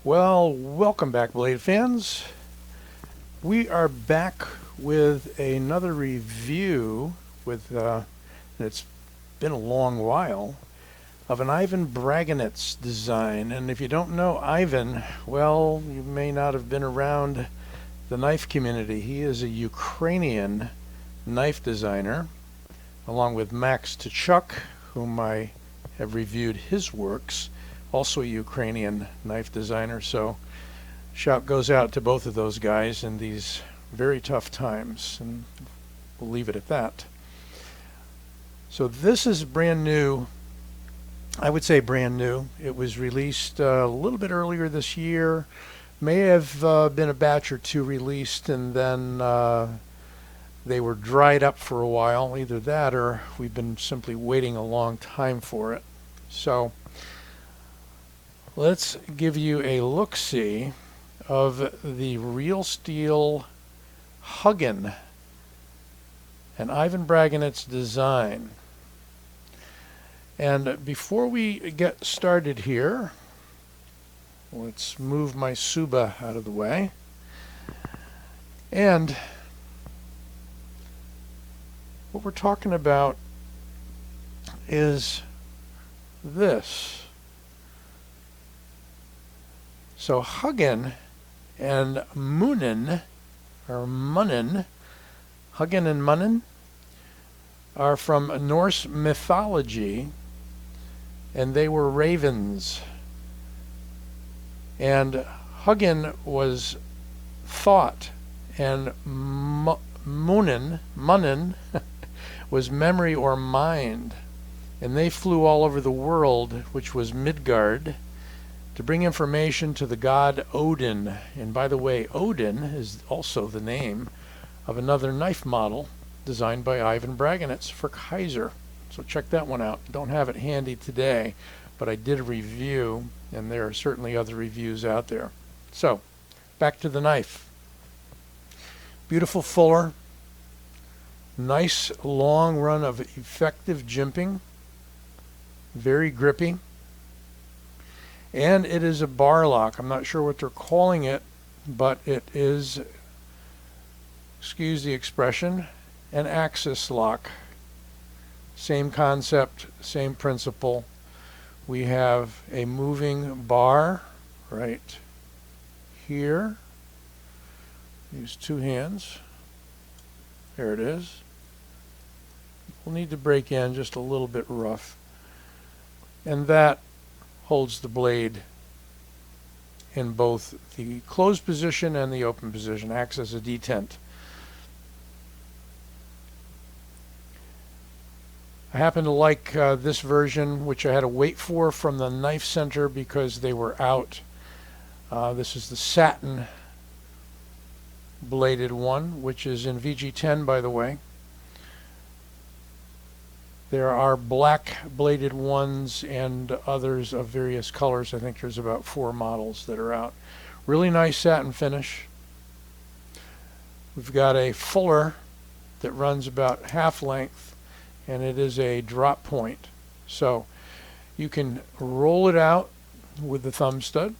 Well, welcome back, Blade fans. We are back with another review it's been a long while, of an Ivan Braginets design. And if you don't know Ivan, well, you may not have been around the knife community. He is a Ukrainian knife designer, along with Max Tkachuk, whom I have reviewed his works, also a Ukrainian knife designer. So shout goes out to both of those guys in these very tough times, and we'll leave it at that. So this is brand new. I would say brand new. It was released a little bit earlier this year. May have been a batch or two released, and then they were dried up for a while. Either that, or we've been simply waiting a long time for it. So let's give you a look-see of the Real Steel Huginn, an Ivan Braginets design. And before we get started here, let's move my Suba out of the way. And what we're talking about is this. So Huginn and Munin, or Munnin, Huginn and Munnin, are from Norse mythology, and they were ravens. And Huginn was thought, and Munnin was memory or mind. And they flew all over the world, which was Midgard, to bring information to the god Odin. And by the way, Odin is also the name of another knife model designed by Ivan Braginets for Kaiser. So check that one out. Don't have it handy today, but I did a review, and there are certainly other reviews out there. So back to the knife. Beautiful fuller, nice long run of effective jimping, very grippy. And it is a bar lock. I'm not sure what they're calling it, but it is, excuse the expression, an axis lock. Same concept, same principle. We have a moving bar right here. Use two hands. There it is. We'll need to break in just a little bit rough. And that holds the blade in both the closed position and the open position, acts as a detent. I happen to like this version, which I had to wait for from the Knife Center because they were out. This is the satin bladed one, which is in VG10, by the way. There are black bladed ones and others of various colors. I think there's about 4 models that are out. Really nice satin finish. We've got a fuller that runs about half length, and it is a drop point. So you can roll it out with the thumb stud.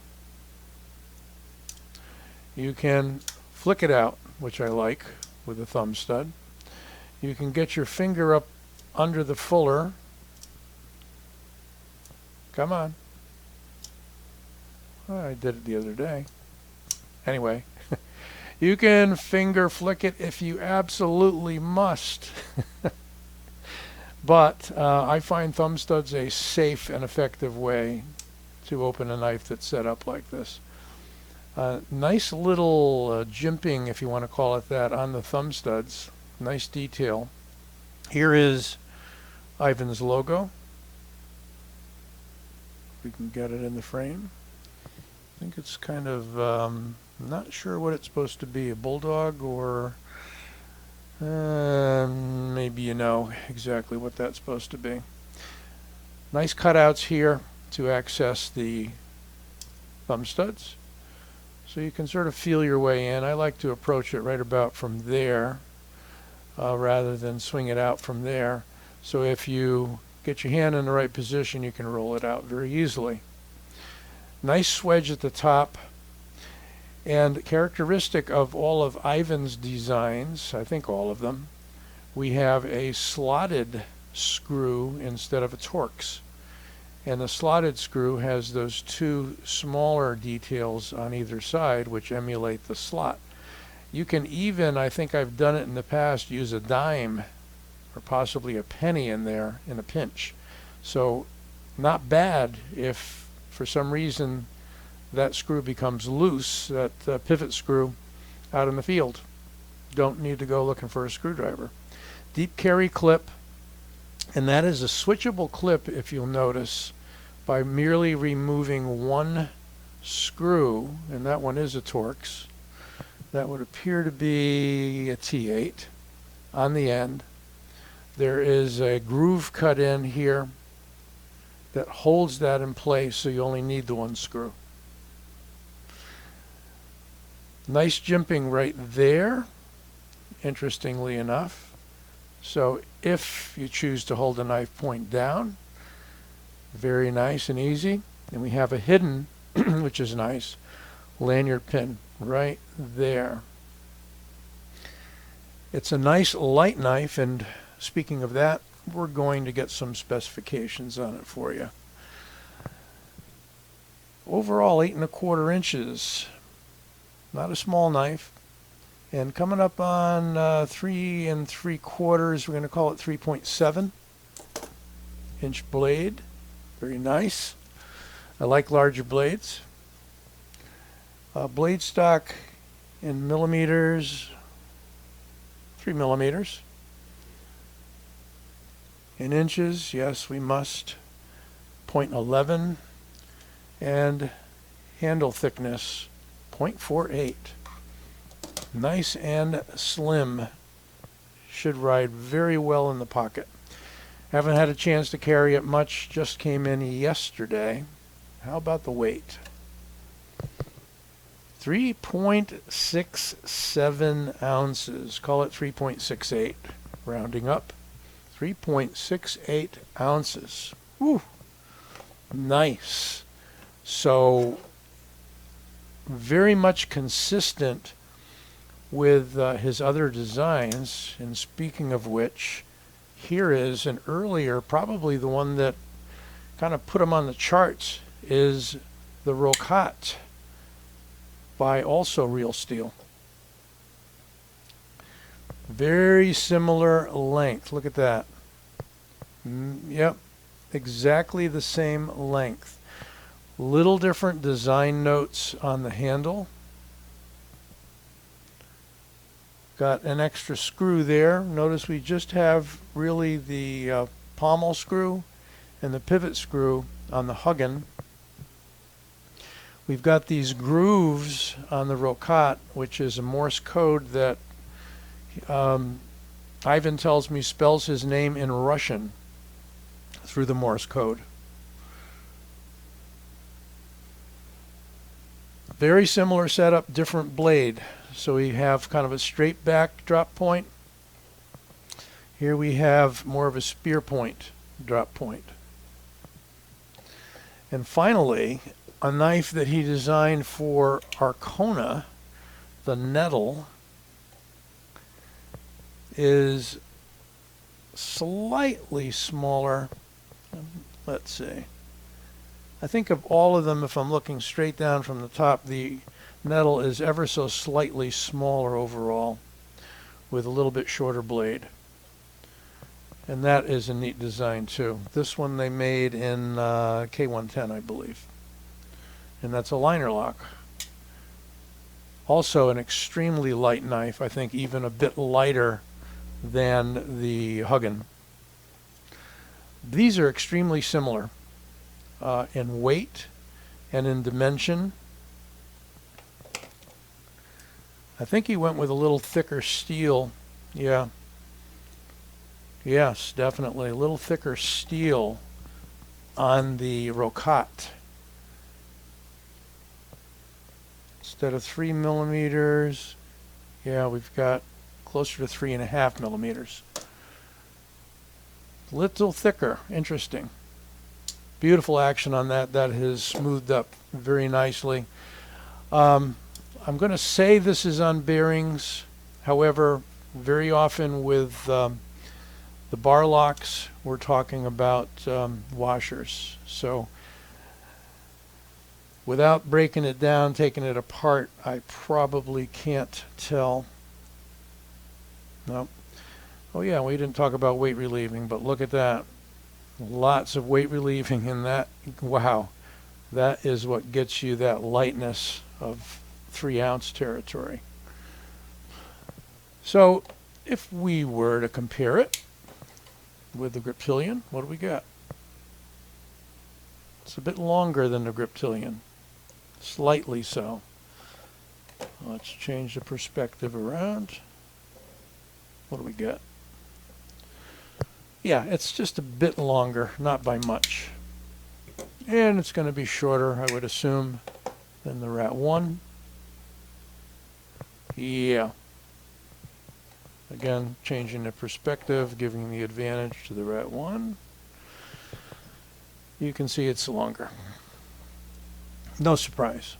You can flick it out, which I like, with the thumb stud. You can get your finger up under the fuller. Come on. Oh, I did it the other day. Anyway, you can finger flick it if you absolutely must. But I find thumb studs a safe and effective way to open a knife that's set up like this. Nice little jimping, if you want to call it that, on the thumb studs. Nice detail. Here is Ivan's logo. We can get it in the frame. I think it's kind of, not sure what it's supposed to be, a bulldog, or maybe you know exactly what that's supposed to be. Nice cutouts here to access the thumb studs. So you can sort of feel your way in. I like to approach it right about from there rather than swing it out from there. So if you get your hand in the right position, you can roll it out very easily. Nice swedge at the top. And characteristic of all of Ivan's designs, I think all of them, we have a slotted screw instead of a Torx. And the slotted screw has those two smaller details on either side which emulate the slot. You can even, I think I've done it in the past, use a dime or possibly a penny in there in a pinch. So not bad if for some reason that screw becomes loose, that pivot screw out in the field. Don't need to go looking for a screwdriver. Deep carry clip, and that is a switchable clip, if you'll notice, by merely removing one screw, and that one is a Torx. That would appear to be a T8 on the end. There is a groove cut in here that holds that in place, so you only need the one screw. Nice jimping right there, interestingly enough. So if you choose to hold the knife point down, very nice and easy. And we have a hidden, which is nice, lanyard pin right there. It's a nice light knife, and speaking of that, we're going to get some specifications on it for you. Overall, 8¼ inches. Not a small knife. And coming up on 3 3/4, we're going to call it 3.7 inch blade. Very nice. I like larger blades. Blade stock in millimeters, 3 millimeters. In inches, yes, we must. 0.11. And handle thickness, 0.48. Nice and slim. Should ride very well in the pocket. Haven't had a chance to carry it much, just came in yesterday. How about the weight? 3.67 ounces. Call it 3.68, rounding up. 3.68 ounces. Woo! Nice. So, very much consistent with his other designs. And speaking of which, here is an earlier, probably the one that kind of put him on the charts, is the Rokot by also Real Steel. Very similar length. Look at that. Yep, exactly the same length. Little different design notes on the handle. Got an extra screw there. Notice we just have really the pommel screw and the pivot screw on the Huginn. We've got these grooves on the Rokot, which is a Morse code that Ivan tells me spells his name in Russian through the Morse code. Very similar setup, different blade. So we have kind of a straight back drop point. Here we have more of a spear point drop point. And finally, a knife that he designed for Arkona, the Nettle, is slightly smaller. Let's see. I think of all of them, if I'm looking straight down from the top, the Nettle is ever so slightly smaller overall, with a little bit shorter blade. And that is a neat design too. This one they made in K110, I believe. And that's a liner lock. Also an extremely light knife, I think even a bit lighter than the Huginn. These are extremely similar in weight and in dimension. I think he went with a little thicker steel. Yeah. Yes, definitely. A little thicker steel on the Rokot. Instead of 3 millimeters, yeah, we've got closer to 3.5 millimeters. Little thicker. Interesting. Beautiful action on that. That has smoothed up very nicely. I'm going to say this is on bearings. However, very often with the bar locks, we're talking about washers. So without breaking it down, taking it apart, I probably can't tell. No. Oh yeah, we didn't talk about weight relieving, but look at that. Lots of weight relieving in that. Wow. That is what gets you that lightness of 3-ounce territory. So if we were to compare it with the Griptilian, what do we got? It's a bit longer than the Griptilian. Slightly so. Let's change the perspective around. What do we got? Yeah, it's just a bit longer, not by much. And it's going to be shorter, I would assume, than the Rat 1. Yeah. Again, changing the perspective, giving the advantage to the Rat 1. You can see it's longer. No surprise.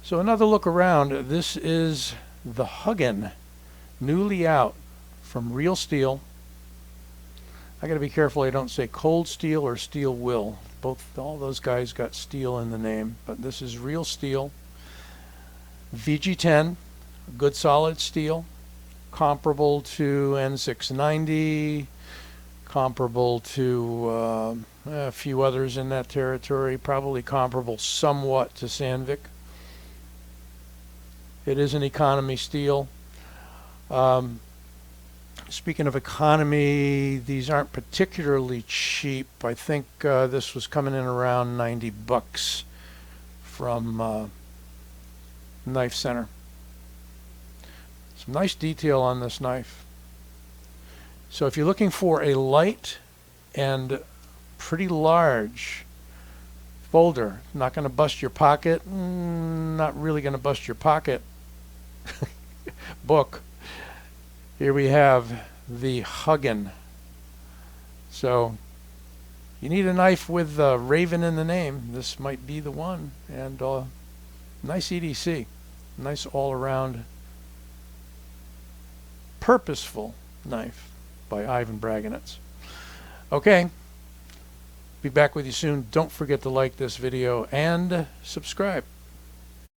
So another look around. This is the Huginn, newly out from Real Steel. I got to be careful I don't say Cold Steel or Steel Will. All those guys got steel in the name, but this is Real Steel. VG10, good solid steel, comparable to N690, comparable to a few others in that territory, probably comparable somewhat to Sandvik. It is an economy steel. Speaking of economy, these aren't particularly cheap. I think this was coming in around 90 bucks from Knife Center. Some nice detail on this knife. So if you're looking for a light and pretty large folder, not going to bust your pocket, not really going to bust your pocket book, here we have the Huginn. So you need a knife with Raven in the name. This might be the one. And nice EDC. Nice all-around purposeful knife by Ivan Braginets. Okay. Be back with you soon. Don't forget to like this video and subscribe.